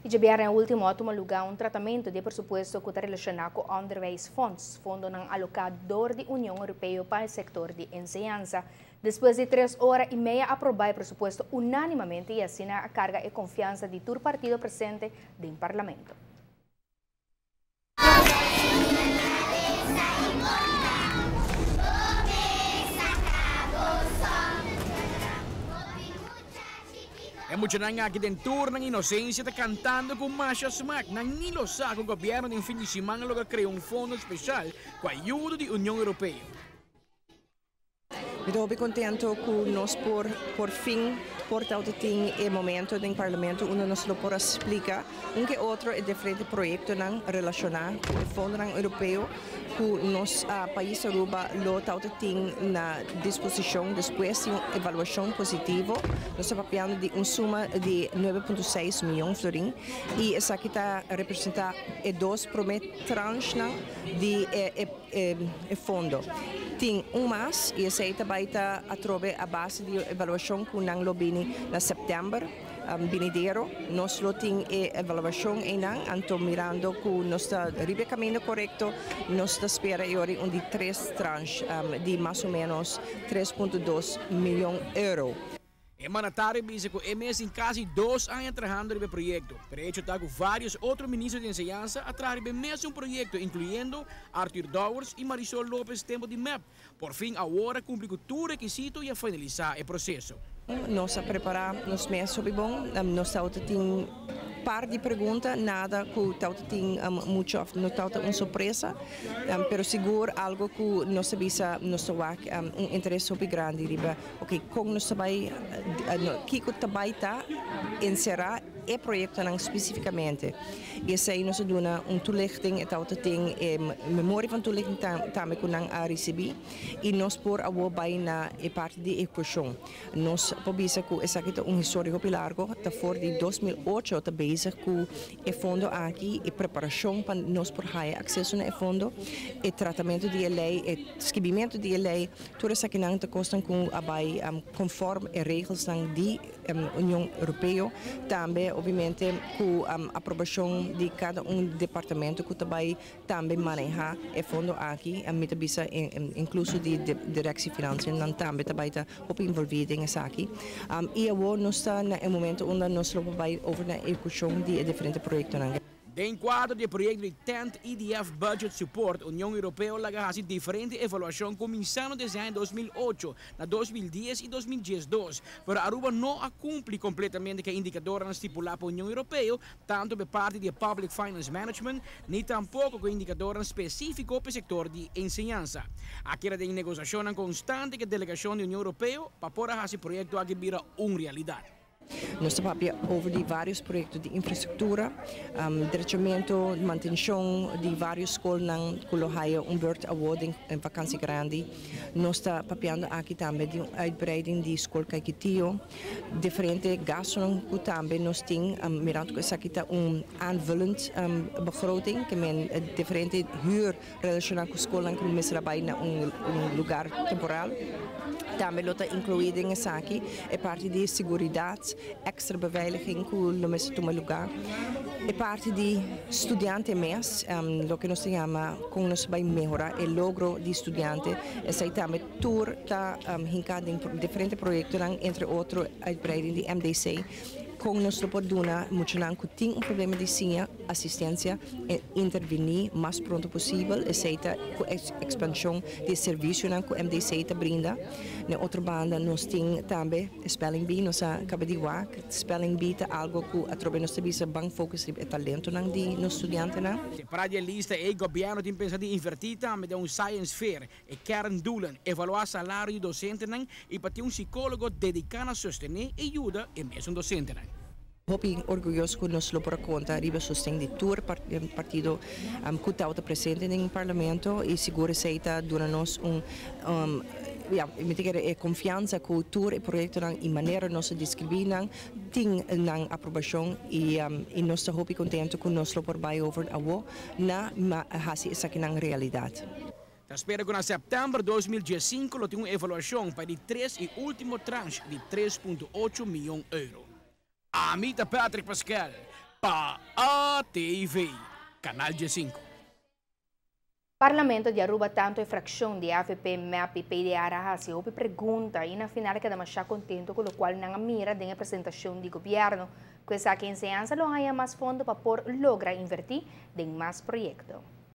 E já na último último lugar tratamento de presupuesto que está relacionado com o Onderwijsfonds, fundo ng alocador de União Europeia para o setor de enseñanza. Depois de 3 horas e meia, aprovar o presupuesto unanimamente e assina a carga e confiança de todo partido presente do Parlamento. Emocionante aqui dentro ng inocência está cantando com Masha Smack. Nang nilosa o governo de fim de semana logo criou fundo especial com a ajuda da União Europeia. Estou bem contente com nós por fim portanto tem o momento do Parlamento onde nós podemos explicar que outro é diferente projeto não relacionado com o fundo europeu que nos país Aruba lo tem na disposição depois de uma avaliação positiva. Nós estamos falando de uma suma de 9,6 milhões de florins e essa aqui está representa dois primeiros tranches de fundo. Tem mais e essa também está a base de avaliação que nós lobini na setembro. Vinidero, nós temos a avaliação então mirando que nós estamos no caminho correto, nós esperamos de 3 tranches de mais ou menos 3,2 milhões de euros. O mandatário disse que é mês em quase 2 anos trabalhando no projeto. Por isso, está com vários outros ministros de enseñanza a trabalhar no mesmo projeto, incluindo Arthur Dowers e Marisol Lopes Tempo de MEP. Por fim, agora cumpre com todo requisito e a finalizar o processo. Nós preparamos meses sobre bom, nós temos par de perguntas, nada que tem muito, não tem uma surpresa, pero seguro algo que nós sabemos, nós temos interesse sobre grande, riba, ok, como nós sabemos, que também está encerrar o projeto especificamente. E essa aí nós damos toelichting, tem memória van toelichting também que nós recebemos e nós por agora vai na parte de equação. Nós podemos que essa aqui é histórico largo, está fora de 2008, está bezig com o fundo aqui, a preparação para nós por ter acesso ao fundo, o tratamento de lei, o escrevimento de lei, tudo isso aqui está custando conforme as regras da União Europeia, também obviamente com a aprovação de cada departamento que também maneja o fundo aqui, a metabisa incluso de direção financeira, também está envolvido nessa aqui. E agora nós estamos no momento onde nós vamos over na execução de diferentes projetos. De quadro do projeto de 10th EDF Budget Support, a União Europeia laga diferente avaliação começando desde em 2008, na 2010 e 2012. Pero Aruba não cumpre completamente com a indicadora estipulada pela União Europeia, tanto por parte do Public Finance Management, nem tampouco com indicadora específico para o setor de enseñanza. Aqui tem negociação constante com a delegação da União Europeia para pôr esse projeto aqui vira uma realidade. Nós estamos over de vários projetos de infraestrutura, direito, manutenção de várias escolas que têm Bird Award em vacância grande. Nós estamos papiando aqui também de uitbreiding de escola Kaikitio, diferentes gastos que também nós temos, mirando que essa aqui está aanvullend begroting, que é diferente huur relacionado com a escola que nós trabalhamos em lugar temporal. Também está incluído nessa aqui a parte de segurança, extra beveiliging que nós tomamos lugar. A parte de estudante mês, o que nós chamamos, como nós vamos melhorar o logro de estudante, essa aí também tour está hincado em diferentes projetos, entre outros a uitbreiding de MDC. Com nós podemos mostrar que tem problema de assistência e intervenir o mais pronto possível, aceita a expansão de serviços que o MDC brinda. Na outra banda, nós temos também Spelling Bee, nós acabamos de ver que Spelling Bee é algo que através nós temos bem foco no talento de nos estudantes. Para a lista, o governo tem pensado em invertir também um science fair, e kerndoelen, evaluar o salário de docentes e para ter um psicólogo dedicado a sostener e ajudar e mesmo docente. Estou orgulhoso que nós podemos contar riba sustento de todo o partido que está presente no Parlamento e seguro aceita durante nós a confiança que todo o projeto e maneira nós descrever tem na aprovação e nós estamos contentes que nós podemos over agora na fazer essa aqui na realidade. Espero que em setembro de 2015 tenha uma avaliação para o 3 e último tranche de 3,8 milhões de euros. Amita Patrick Pascal, pa ATV, Canal G5. Parlamento de Aruba tanto a fração de AFP, MEP e PDR se houve pergunta e na final que dá contento com o qual não mira da apresentação do governo, que essa que enseñança não há mais fundo para por lograr invertir em mais projetos.